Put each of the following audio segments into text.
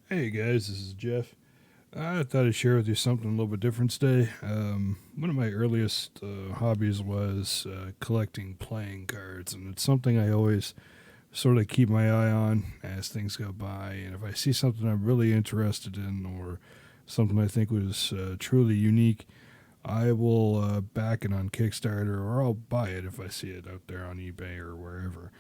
Hey guys, this is Jeff. I thought I'd share with you something a little bit different today. One of my earliest hobbies was collecting playing cards, and it's something I always sort of keep my eye on as things go by. And if I see something I'm really interested in or something I think was truly unique, I will back it on Kickstarter or I'll buy it if I see it out there on eBay or wherever.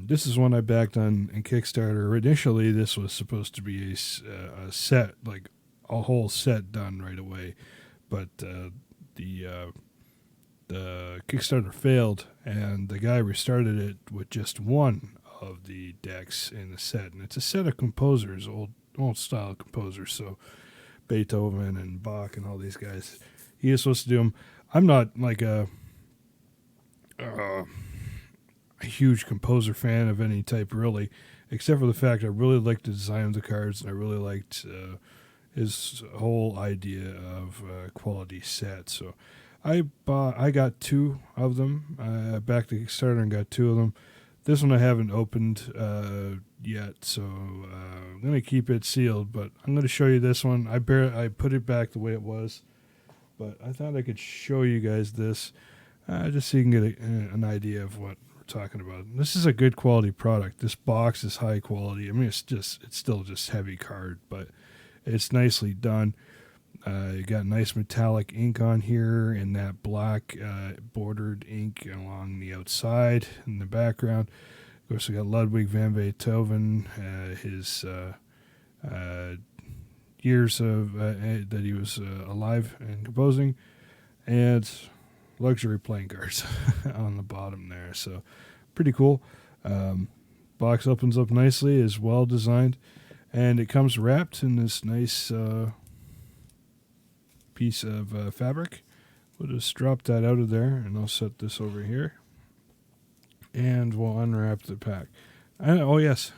This is one I backed on Kickstarter. Initially, this was supposed to be a set, like a whole set done right away, but the the Kickstarter failed, and the guy restarted it with just one of the decks in the set, and it's a set of composers, old style composers, so Beethoven and Bach and all these guys. He is supposed to do them. I'm not like uh, a huge composer fan of any type, really, except for the fact I really liked the design of the cards, and I really liked his whole idea of quality set. So I got two of them. I backed the Kickstarter and got two of them. This one I haven't opened yet, so I'm gonna keep it sealed. But I'm gonna show you this one. I put it back the way it was, but I thought I could show you guys this just so you can get an idea of what we're talking about. This is a good quality product. This box is high quality. I mean, it's still just heavy card, but it's nicely done. You got nice metallic ink on here and that black bordered ink along the outside in the background. Of course, we got Ludwig van Beethoven, his years of that he was alive and composing, and luxury playing cards on the bottom there. So pretty cool. Box opens up nicely, is well designed, and it comes wrapped in this nice piece of fabric. We'll just drop that out of there, and I'll set this over here, and we'll unwrap the pack. Oh yes,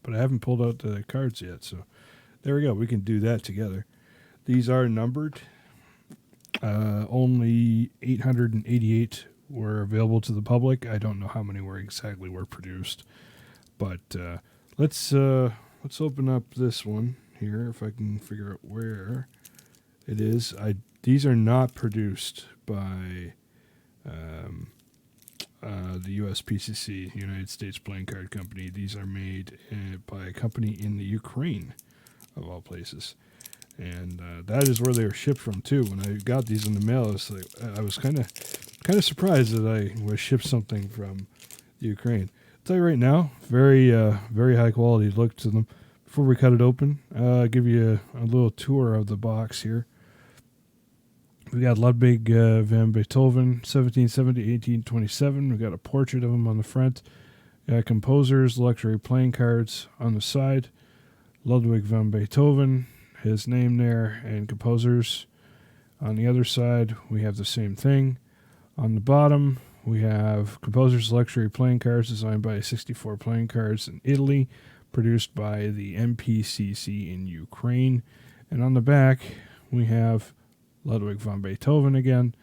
but I haven't pulled out the cards yet, so there we go. We can do that together. These are numbered. Only 888 were available to the public. I don't know how many exactly were produced, but let's open up this one here if I can figure out where it is. These are not produced by the USPCC, United States Playing Card Company. These are made by a company in the Ukraine, of all places. And that is where they were shipped from too. When I got these in the mail, I was kind of surprised that I was shipped something from the Ukraine. I'll tell you right now, very high quality look to them. Before we cut it open, I'll give you a little tour of the box here. We got Ludwig van Beethoven, 1770 1827. We got a portrait of him on the front. Got composers, luxury playing cards on the side. Ludwig van Beethoven, his name there, and composers. On the other side, we have the same thing. On the bottom, we have composers' luxury playing cards designed by 64Playing Cards in Italy, produced by the MPCC in Ukraine. And on the back, we have Ludwig van Beethoven again.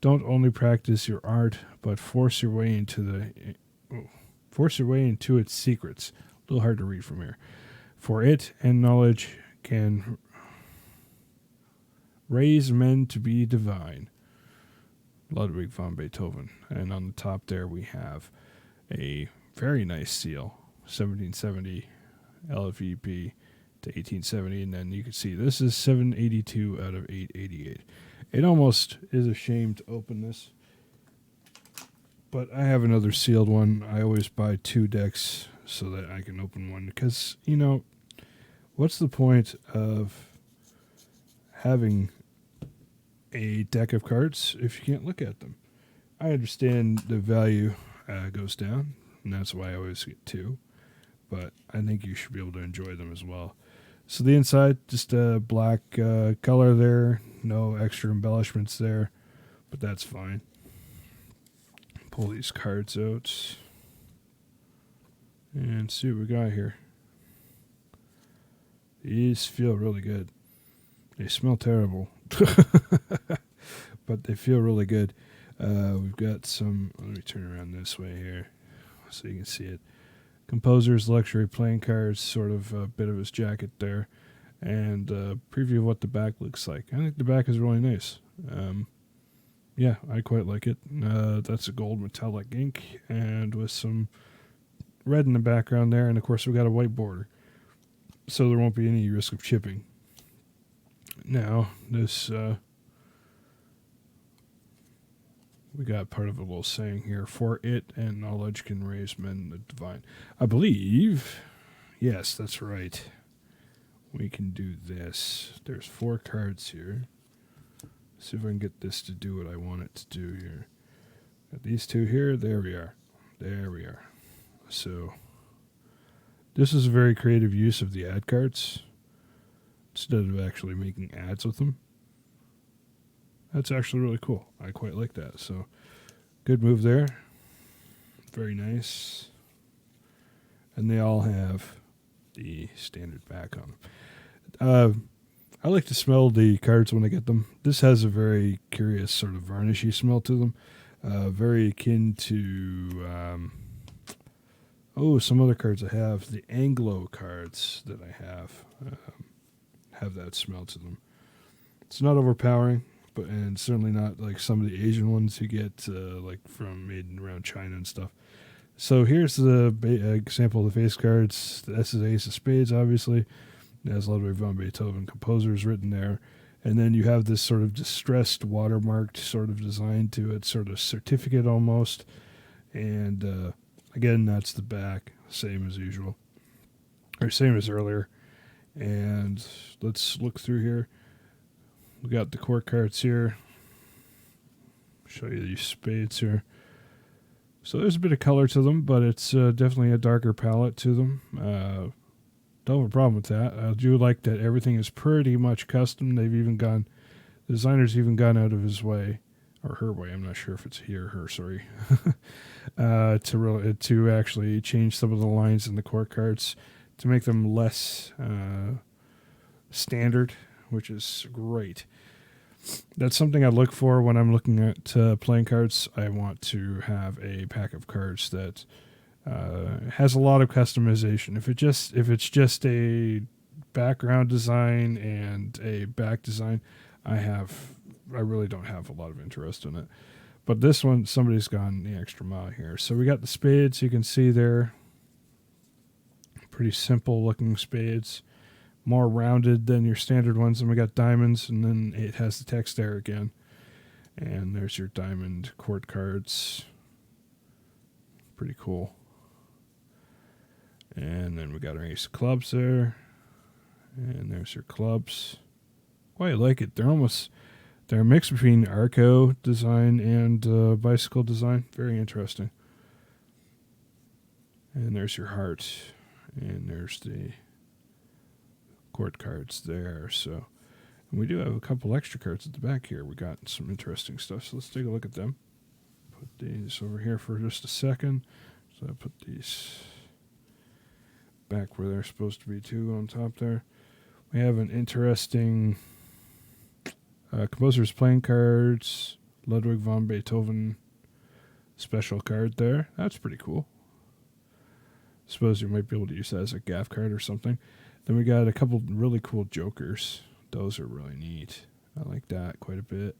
Don't only practice your art, but force your way into its secrets. A little hard to read from here. For it and knowledge can raise men to be divine. Ludwig van Beethoven. And on the top there we have a very nice seal, 1770 LVP to 1870, and then you can see this is 782 out of 888. It almost is a shame to open this, but I have another sealed one. I always buy two decks so that I can open one, because, what's the point of having a deck of cards if you can't look at them? I understand the value goes down, and that's why I always get two, but I think you should be able to enjoy them as well. So the inside, just a black color there, no extra embellishments there, but that's fine. Pull these cards out and see what we got here. These feel really good. They smell terrible, but they feel really good. We've got some, let me turn around this way here so you can see it. Composer's Luxury Playing Cards, sort of a bit of his jacket there, and a preview of what the back looks like. I think the back is really nice. Yeah, I quite like it. That's a gold metallic ink, and with some red in the background there, and of course we got a white border, so there won't be any risk of chipping. Now, this, we got part of a little saying here, for it and knowledge can raise men the divine. I believe, yes, that's right. We can do this. There's 4 cards here. See if I can get this to do what I want it to do here. Got these 2 here. There we are. There we are. So, this is a very creative use of the ad cards instead of actually making ads with them. That's actually really cool. I quite like that. So, good move there. Very nice. And they all have the standard back on them. I like to smell the cards when I get them. This has a very curious sort of varnishy smell to them. Very akin to, some other cards I have. The Anglo cards that I have that smell to them. It's not overpowering, and certainly not like some of the Asian ones you get like from made around China and stuff. So here's the example of the face cards. This is Ace of Spades, obviously. It has Ludwig van Beethoven composers written there. And then you have this sort of distressed, watermarked sort of design to it, sort of certificate almost. And again, that's the back, same as usual, or same as earlier. And let's look through here. We got the court cards here. Show you these spades here. So there's a bit of color to them, but it's definitely a darker palette to them. Don't have a problem with that. I do like that everything is pretty much custom. The designer's even gone out of his way, or her way, I'm not sure if it's he or her, sorry, to actually change some of the lines in the court cards to make them less standard, which is great. That's something I look for when I'm looking at playing cards. I want to have a pack of cards that has a lot of customization. If it's just a background design and a back design, I really don't have a lot of interest in it. But this one, somebody's gone the extra mile here. So we got the spades, you can see there. Pretty simple looking spades. More rounded than your standard ones. And we got diamonds, and then it has the text there again. And there's your diamond court cards. Pretty cool. And then we got our ace of clubs there. And there's your clubs. Quite like it. They're a mix between Arco design and bicycle design. Very interesting. And there's your heart. And there's the court cards there. So, and we do have a couple extra cards at the back here. We got some interesting stuff. So let's take a look at them. Put these over here for just a second. So I put these back where they're supposed to be too, on top there. We have an interesting Composer's Playing Cards, Ludwig van Beethoven special card there. That's pretty cool. Suppose you might be able to use that as a gaff card or something. Then we got a couple really cool jokers. Those are really neat. I like that quite a bit.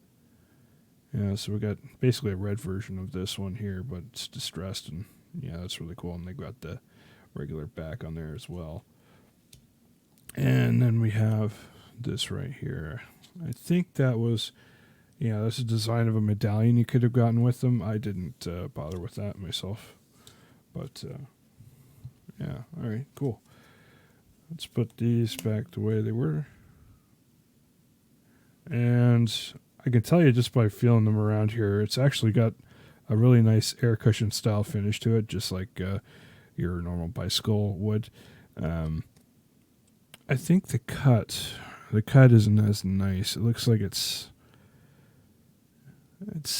Yeah, so we got basically a red version of this one here, but it's distressed, and yeah, that's really cool. And they got the regular back on there as well. And then we have this right here. I think that was, that's a design of a medallion you could have gotten with them. I didn't bother with that myself. But, yeah, all right, cool. Let's put these back the way they were. And I can tell you just by feeling them around here, it's actually got a really nice air cushion style finish to it, just like your normal bicycle would. I think the cut isn't as nice. It looks like it's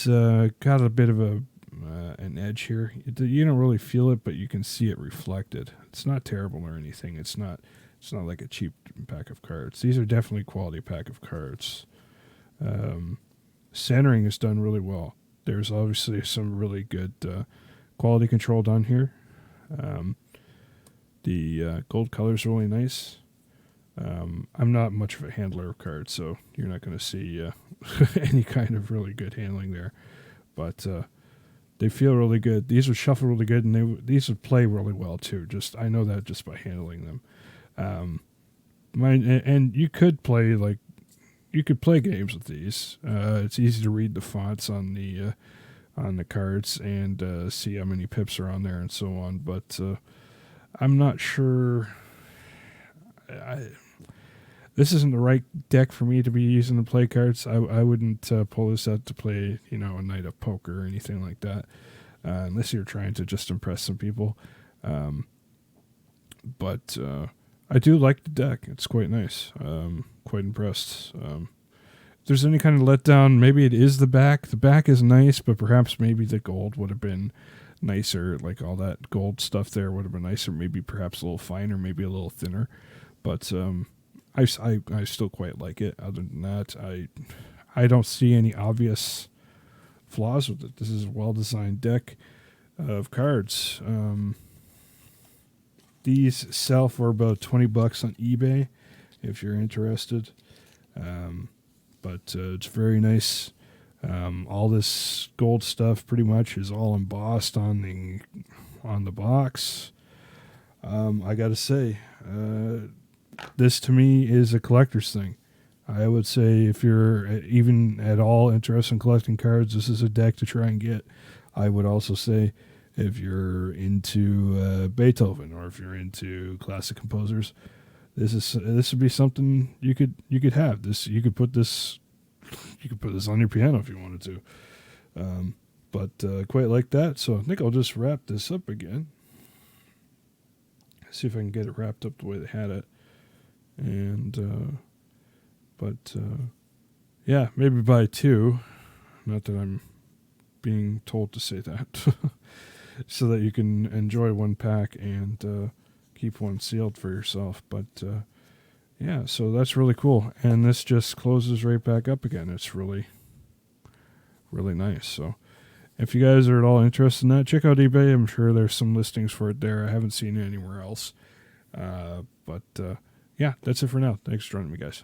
got a bit of an edge here. You don't really feel it, but you can see it reflected. It's not terrible or anything. It's not like a cheap pack of cards. These are definitely quality pack of cards. Centering is done really well. There's obviously some really good quality control done here. The gold color is really nice. I'm not much of a handler of cards, so you're not going to see any kind of really good handling there. But they feel really good. These would shuffle really good, and these would play really well too. I know that just by handling them. And you could play games with these. It's easy to read the fonts on the cards and see how many pips are on there and so on. But I'm not sure. This isn't the right deck for me to be using to play cards. I wouldn't pull this out to play, a night of poker or anything like that, unless you're trying to just impress some people. But I do like the deck. It's quite nice. Quite impressed. If there's any kind of letdown, maybe it is the back. The back is nice, but perhaps maybe the gold would have been nicer. Like all that gold stuff there would have been nicer. Maybe perhaps a little finer, maybe a little thinner. But I still quite like it. Other than that, I don't see any obvious flaws with it. This is a well-designed deck of cards. These sell for about $20 on eBay if you're interested. But it's very nice. All this gold stuff pretty much is all embossed on the box. I got to say, this to me is a collector's thing. I would say if you're even at all interested in collecting cards, this is a deck to try and get. I would also say if you're into Beethoven or if you're into classic composers, this would be something you could have. You could put this on your piano if you wanted to. But quite like that. So I think I'll just wrap this up again. See if I can get it wrapped up the way they had it. And yeah, maybe buy two. Not that I'm being told to say that. So that you can enjoy one pack and keep one sealed for yourself. But yeah, so that's really cool. And this just closes right back up again. It's really, really nice. So if you guys are at all interested in that, check out eBay. I'm sure there's some listings for it there. I haven't seen it anywhere else. But yeah, that's it for now. Thanks for joining me, guys.